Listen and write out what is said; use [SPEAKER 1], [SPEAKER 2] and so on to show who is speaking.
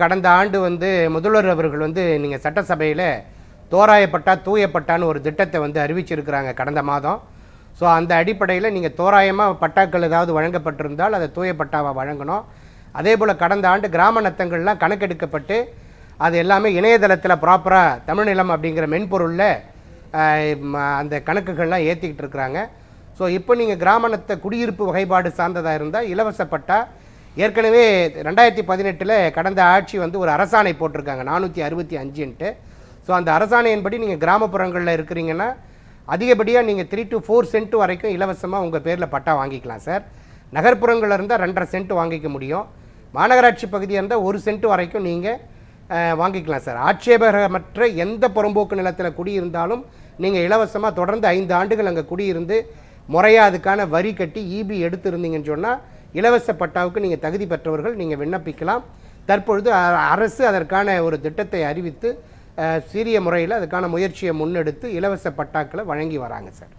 [SPEAKER 1] கடந்த ஆண்டு முதல்வர் அவர்கள் நீங்கள் சட்டசபையில் தோராயப்பட்டா தூயப்பட்டான்னு ஒரு திட்டத்தை அறிவிச்சிருக்கிறாங்க கடந்த மாதம். ஸோ அந்த அடிப்படையில் நீங்கள் தோராயமாக பட்டாக்கள் ஏதாவது வழங்கப்பட்டிருந்தால் அதை தூயப்பட்டாவை வழங்கணும். அதே போல் கடந்த ஆண்டு கிராம நத்தங்கள்லாம் கணக்கெடுக்கப்பட்டு அது எல்லாமே இணையதளத்தில் ப்ராப்பராக தமிழ்நிலம் அப்படிங்கிற மென்பொருளில் அந்த கணக்குகள்லாம் ஏற்றிக்கிட்டு இருக்கிறாங்க. ஸோ இப்போ நீங்கள் கிராம நத்த குடியிருப்பு வகைப்பாடு சார்ந்ததாக இருந்தால் இலவச பட்டா ஏற்கனவே 2018 கடந்த ஆட்சி ஒரு அரசாணை போட்டிருக்காங்க 465. ஸோ அந்த அரசாணையின்படி நீங்கள் கிராமப்புறங்களில் இருக்கிறீங்கன்னா அதிகப்படியாக நீங்கள் 3 to 4 சென்ட் வரைக்கும் இலவசமாக உங்கள் பேரில் பட்டா வாங்கிக்கலாம் சார். நகர்ப்புறங்களில் இருந்தால் 2.5 சென்ட் வாங்கிக்க முடியும். மாநகராட்சி பகுதியாக இருந்தால் 1 சென்ட் வரைக்கும் நீங்கள் வாங்கிக்கலாம் சார். ஆட்சேபகமற்ற எந்த புறம்போக்கு நிலத்தில் குடியிருந்தாலும் நீங்கள் இலவசமாக தொடர்ந்து 5 ஆண்டுகள் அங்கே குடியிருந்து முறையாக அதுக்கான வரி கட்டி ஈபி எடுத்திருந்தீங்கன்னு சொன்னால் இலவச பட்டாவுக்கு நீங்கள் தகுதி பெற்றவர்கள் நீங்கள் விண்ணப்பிக்கலாம். தற்பொழுது அரசு அதற்கான ஒரு திட்டத்தை அறிவித்து சீரிய முறையில் அதுக்கான முயற்சியை முன்னெடுத்து இலவச பட்டாக்களை வழங்கி வராங்க சார்.